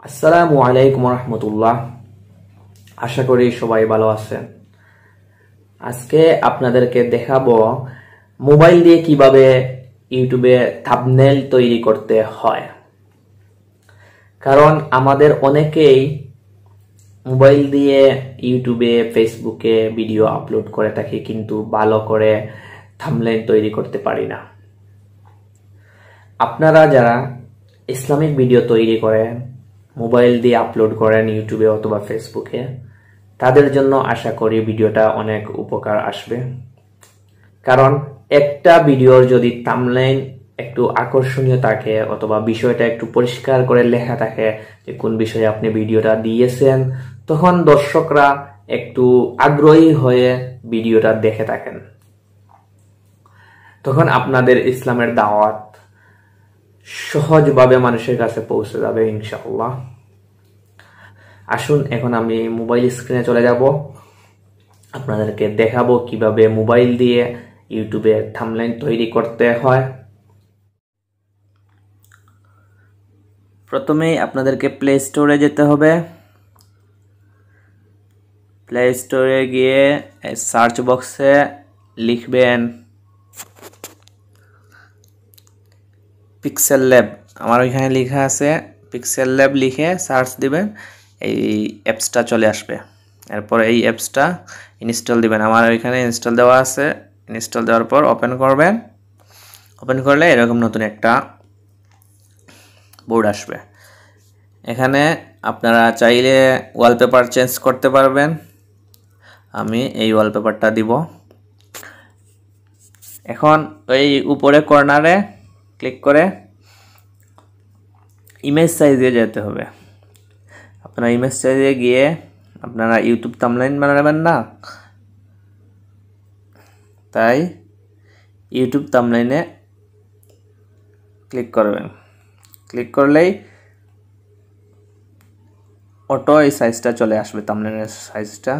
আসসালামু আলাইকুম রহমতুল্লাহ। আশা করি সবাই ভালো আছেন। আজকে আপনাদেরকে দেখাবো মোবাইল দিয়ে কিভাবে ইউটিউবে থাম্বনেল তৈরি করতে হয়। কারণ আমাদের অনেকেই মোবাইল দিয়ে ইউটিউবে ফেসবুকে ভিডিও আপলোড করে থাকি, কিন্তু ভালো করে থাম্বনেল তৈরি করতে পারি না। আপনারা যারা ইসলামিক ভিডিও তৈরি করেন, মোবাইল দিয়ে আপলোড করেন ইউটিউবে অথবা ফেসবুকে, তাদের জন্য আশা করি ভিডিওটা অনেক উপকার আসবে। কারণ একটা ভিডিওর যদি থাম্বনেল একটু আকর্ষণীয় থাকে অথবা বিষয়টা একটু পরিষ্কার করে লেখা থাকে যে কোন বিষয়ে আপনি ভিডিওটা দিয়েছেন, তখন দর্শকরা একটু আগ্রহী হয়ে ভিডিওটা দেখে থাকেন। তখন আপনাদের ইসলামের দাওয়াত সহজভাবে মানুষের কাছে পৌঁছে যাবে ইনশাআল্লাহ। আসুন এখন আমি মোবাইল স্ক্রিনে চলে যাব, আপনাদেরকে দেখাবো কিভাবে মোবাইল দিয়ে ইউটিউবে থাম্বনেল তৈরি করতে হয়। প্রথমেই আপনাদেরকে প্লে স্টোরে যেতে হবে। প্লে স্টোরে গিয়ে সার্চ বক্সে লিখবেন পিক্সেল ল্যাব। আমার ওইখানে লেখা আছে পিক্সেল ল্যাব, লিখে সার্চ দিবেন, এই অ্যাপসটা চলে আসবে। এরপর এই অ্যাপসটা ইনস্টল দিবেন। আমার ওইখানে ইনস্টল দেওয়া আছে। ইনস্টল দেওয়ার পর ওপেন করবেন। ওপেন করলে এরকম নতুন একটা বোর্ড আসবে। এখানে আপনারা চাইলে ওয়ালপেপার চেঞ্জ করতে পারবেন। আমি এই ওয়ালপেপারটা দিব। এখন এই উপরে কর্নারে ক্লিক করে ইমেজ সাইজে যেতে হবে। আপনারা ইমেজ সাইজে গিয়ে আপনারা ইউটিউব থাম্বনেল বানাবেন না, তাই ইউটিউব থাম্বনেলে ক্লিক করবেন। ক্লিক করলেই অটো এই সাইজটা চলে আসবে। থাম্বনেলের সাইজটা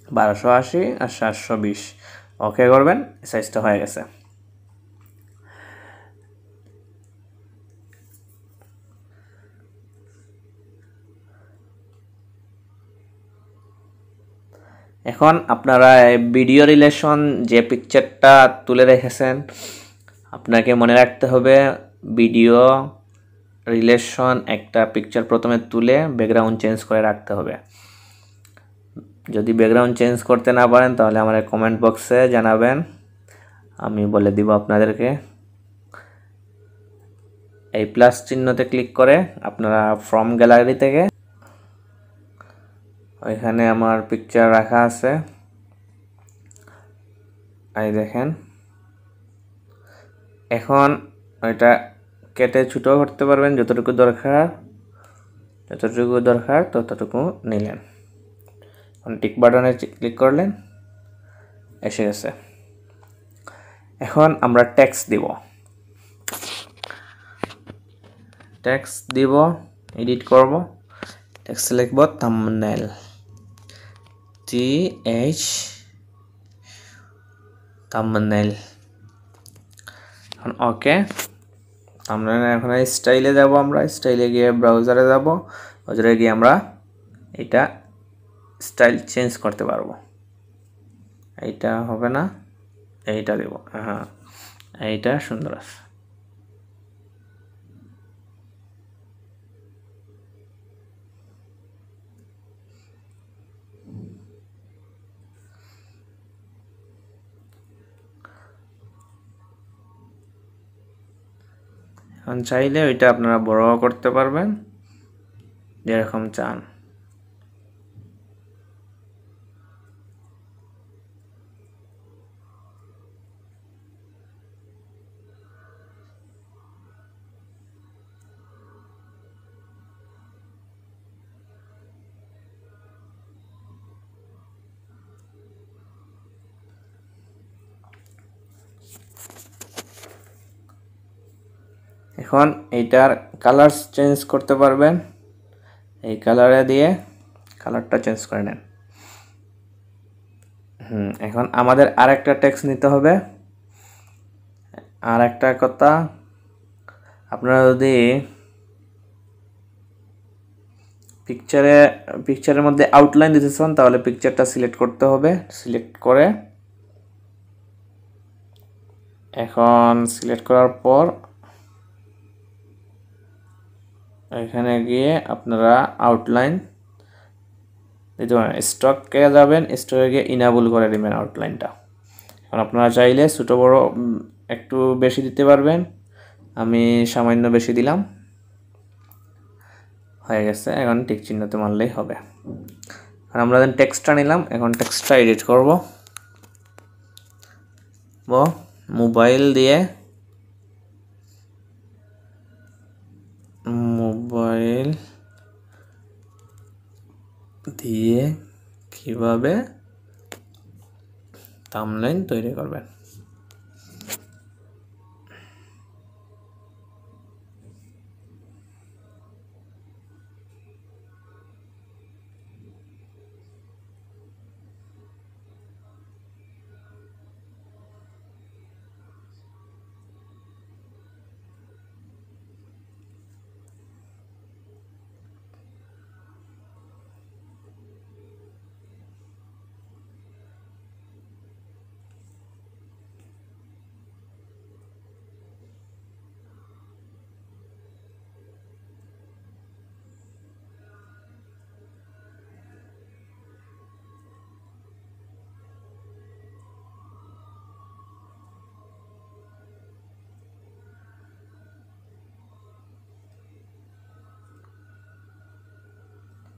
1280 আর 720। ওকে করবেন, এই সাইজটা হয়ে গেছে। এখন আপনারা ভিডিও রিলেশন যে পিকচারটা তুলে রেখেছেন, আপনাকে মনে রাখতে হবে ভিডিও রিলেশন একটা পিকচার প্রথমে তুলে ব্যাকগ্রাউন্ড চেঞ্জ করে রাখতে হবে। যদি ব্যাকগ্রাউন্ড চেঞ্জ করতে না পারেন তাহলে আমার কমেন্ট বক্সে জানাবেন, আমি বলে দিব আপনাদেরকে। এই প্লাস চিহ্নতে ক্লিক করে আপনারা ফ্রম গ্যালারি থেকে ওইখানে আমার পিকচার রাখা আছে, এই দেখেন। এখন ওইটা কেটে ছোটো করতে পারবেন, যতটুকু দরকার ততটুকু নিলেন। এখন টিক বাটনে ক্লিক করলেন, এসে গেছে। এখন আমরা টেক্সট দিব, এডিট করব। টেক্সট লিখব থাম্বনেল, থাম্বনেল। এখন ওকে। থাম্বনেল এখন স্টাইলে যাব। আমরা স্টাইলে গিয়ে ব্রাউজারে যাব। ব্রাউজারে গিয়ে আমরা এটা স্টাইল চেঞ্জ করতে পারবো। এইটা হবে না, এইটা দেব। হ্যাঁ, এইটা সুন্দর আছে। এখন চাইলে ওইটা আপনারা বড় করতে পারবেন যেরকম চান। এখন এইটার কালার চেঞ্জ করতে পারবেন। এই কালারে দিয়ে কালারটা চেঞ্জ করে নেন। এখন আমাদের আরেকটা টেক্সট নিতে হবে। আর একটা কথা, আপনারা যদি পিকচারের মধ্যে আউটলাইন দিতে চান তাহলে পিকচারটা সিলেক্ট করতে হবে। সিলেক্ট করে এখন সিলেক্ট করার পর এখানে গিয়ে আপনারা আউটলাইন দিতে পারেন। স্টকে যাবেন, স্টকে গিয়ে ইনাবল করে দিবেন আউটলাইনটা। এখন আপনারা চাইলে ছোট বড় একটু বেশি দিতে পারবেন, আমি সামান্য বেশি দিলাম, হয়ে গেছে। এখন টিক চিহ্নতে মারলেই হবে। আর আমরা যখন টেক্সটটা নিলাম, এখন টেক্সটটা এডিট করব। মোবাইল দিয়ে কিভাবে থাম্বনেইল তৈরি করবেন।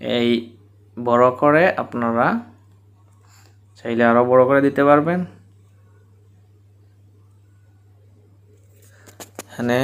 এই বড় করে আপনারা চাইলে আরো বড় করে দিতে পারবেন। এখানে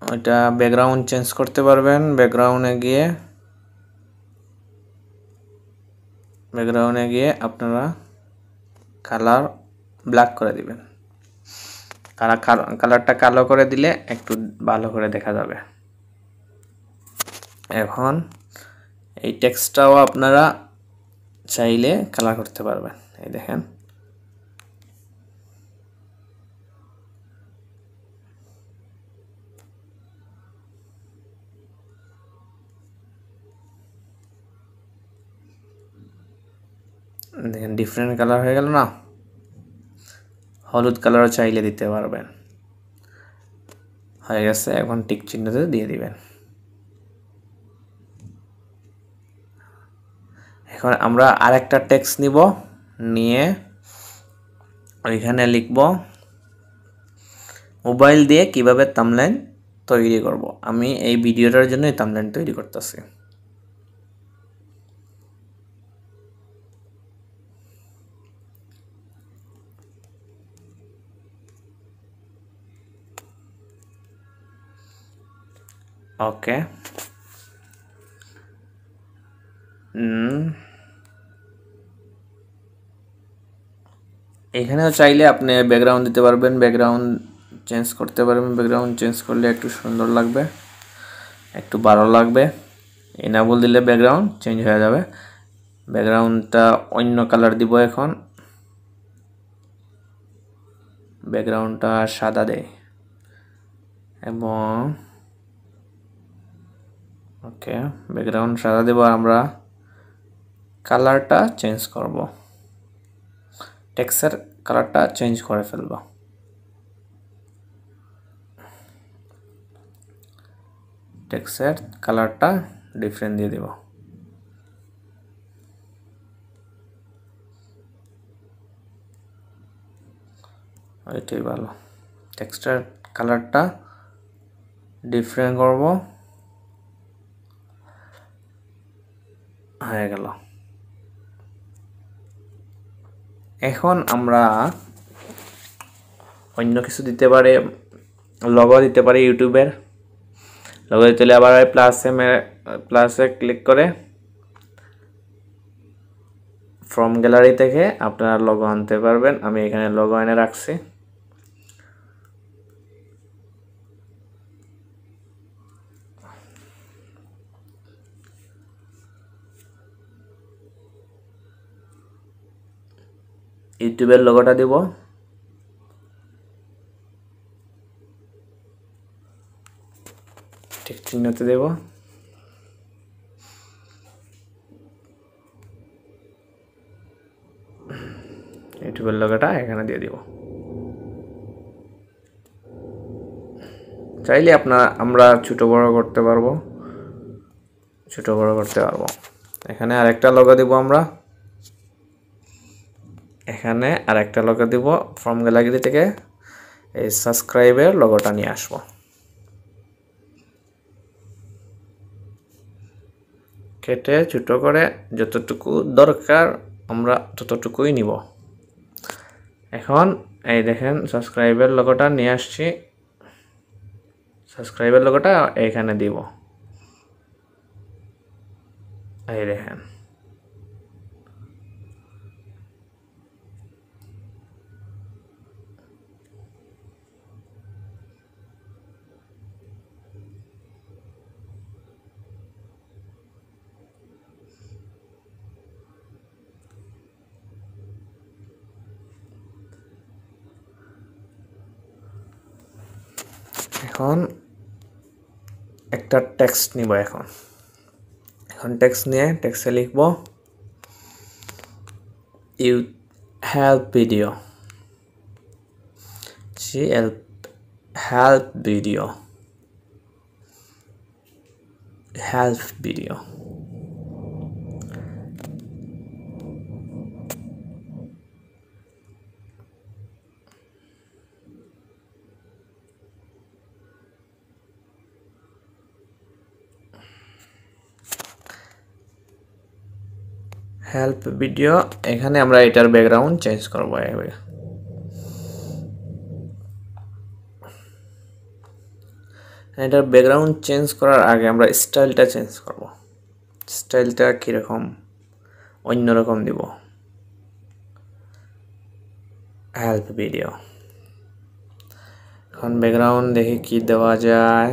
ওইটা ব্যাকগ্রাউন্ড চেঞ্জ করতে পারবেন। ব্যাকগ্রাউন্ডে গিয়ে আপনারা কালার ব্ল্যাক করে দিবেন। কালারটা কালো করে দিলে একটু ভালো করে দেখা যাবে। এখন এই টেক্সটটাও আপনারা চাইলে কালার করতে পারবেন। এই দেখেন, ডিফারেন্ট কালার হয়ে গেল না? হলুদ কালারও চাইলে দিতে পারবেন। হয়ে গেছে, এখন টিক চিহ্নতে দিয়ে দিবেন। এখন আমরা আরেকটা টেক্সট নিয়ে ওইখানে লিখব মোবাইল দিয়ে কিভাবে থাম্বনেইল তৈরি করব। আমি এই ভিডিওটার জন্য এই থাম্বনেইল তৈরি করতেছি। ওকে, এখানেও চাইলে আপনি ব্যাকগ্রাউন্ড দিতে পারবেন, ব্যাকগ্রাউন্ড চেঞ্জ করতে পারবেন। ব্যাকগ্রাউন্ড চেঞ্জ করলে একটু সুন্দর লাগবে, একটু ভালো লাগবে। এনাবল দিলে ব্যাকগ্রাউন্ড চেঞ্জ হয়ে যাবে। ব্যাকগ্রাউন্ডটা অন্য কালার দিব। এখন ব্যাকগ্রাউন্ডটা সাদা দেয় এবং ওকে, ব্যাকগ্রাউন্ড সাদা দেব। আর আমরা কালারটা চেঞ্জ করব, টেক্সটের কালারটা চেঞ্জ করে ফেলব। টেক্সটের কালারটা ডিফারেন্ট দিয়ে দেব। এটাই ভালো। টেক্সটের কালারটা ডিফারেন্ট করব, হয়ে গেল। এখন আমরা অন্য কিছু দিতে পারি, লগো দিতে পারি। ইউটিউবের লগো দিতে হলে আবার প্লাসে ক্লিক করে ফ্রম গ্যালারি থেকে আপনারা লগো আনতে পারবেন। আমি এখানে লগো এনে রাখছি। ইউটিউবের লোগোটা দিব। ঠিক চিহ্নতে দেব। ইউটিউবের লোগোটা এখানে দিয়ে দিব। চাইলে আমরা ছোট বড় করতে পারবো, এখানে আরেকটা লোগো দিব আমরা, এখানে আরেকটা লোগো দিব। ফর্ম গ্যালারি থেকে এই সাবস্ক্রাইবের লোগোটা নিয়ে আসবো, কেটে ছোট করে যতটুকু দরকার আমরা ততটুকুই নিব। এখন এই দেখেন সাবস্ক্রাইবের লোগোটা নিয়ে আসছি, সাবস্ক্রাইবের লোগোটা এখানে দিব। এই দেখেন এখন একটা টেক্সট নিব। এখন টেক্সট নিয়ে টেক্সটে লিখব you help video, help video. Help video, এখানে আমরা এটার ব্যাকগ্রাউন্ড চেঞ্জ করব। এটার ব্যাকগ্রাউন্ড চেঞ্জ করার আগে আমরা স্টাইলটা চেঞ্জ করব। স্টাইলটা কীরকম, অন্যরকম দিব। হেল্প ভিডিও, এখন ব্যাকগ্রাউন্ড দেখি কি দেওয়া যায়।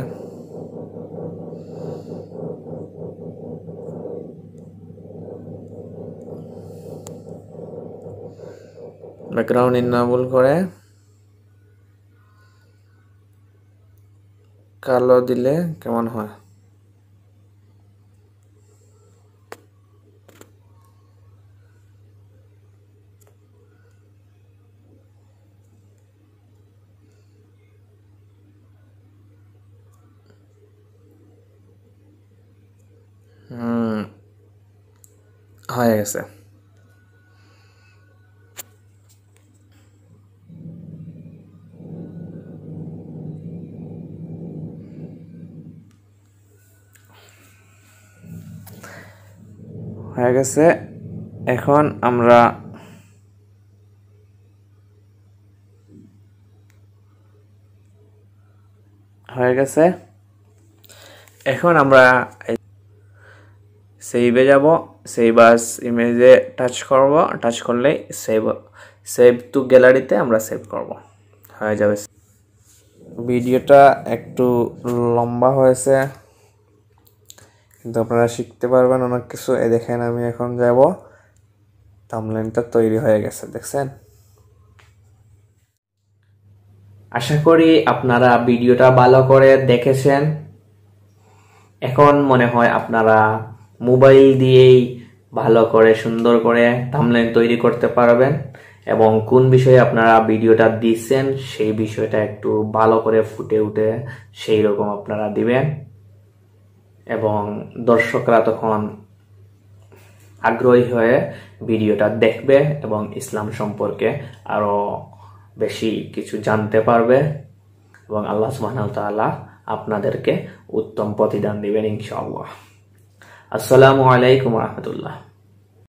ব্যাকগ্রাউন্ড ইনেবল করে কালো দিলে কেমন হয়? হয়ে গেছে। এখন আমরা সেভে যাব, সেভ আস ইমেজে টাচ করব, টাচ করলে সেভ টু গ্যালারিতে আমরা সেভ করব, হয়ে যাবে। ভিডিওটা একটু লম্বা হয়েছে, কিন্তু আপনারা শিখতে পারবেন অনেক কিছু। এই দেখেন আমি এখন যাব, থাম্বনেইলটা তৈরি হয়ে গেছে, দেখছেন? আশা করি আপনারা ভিডিওটা ভালো করে দেখেছেন। এখন মনে হয় আপনারা মোবাইল দিয়েই ভালো করে সুন্দর করে থাম্বনেইল তৈরি করতে পারবেন, এবং কোন বিষয়ে আপনারা ভিডিওটা দিচ্ছেন সেই বিষয়টা একটু ভালো করে ফুটে উঠে সেই রকম আপনারা দিবেন, এবং দর্শকরা তখন আগ্রহী হয়ে ভিডিওটা দেখবে এবং ইসলাম সম্পর্কে আরো বেশি কিছু জানতে পারবে, এবং আল্লাহ সুবহানাহু ওয়া তাআলা আপনাদেরকে উত্তম প্রতিদান দিবেন ইনশাআল্লাহ। আসসালামু আলাইকুম ওয়া রাহমাতুল্লাহ।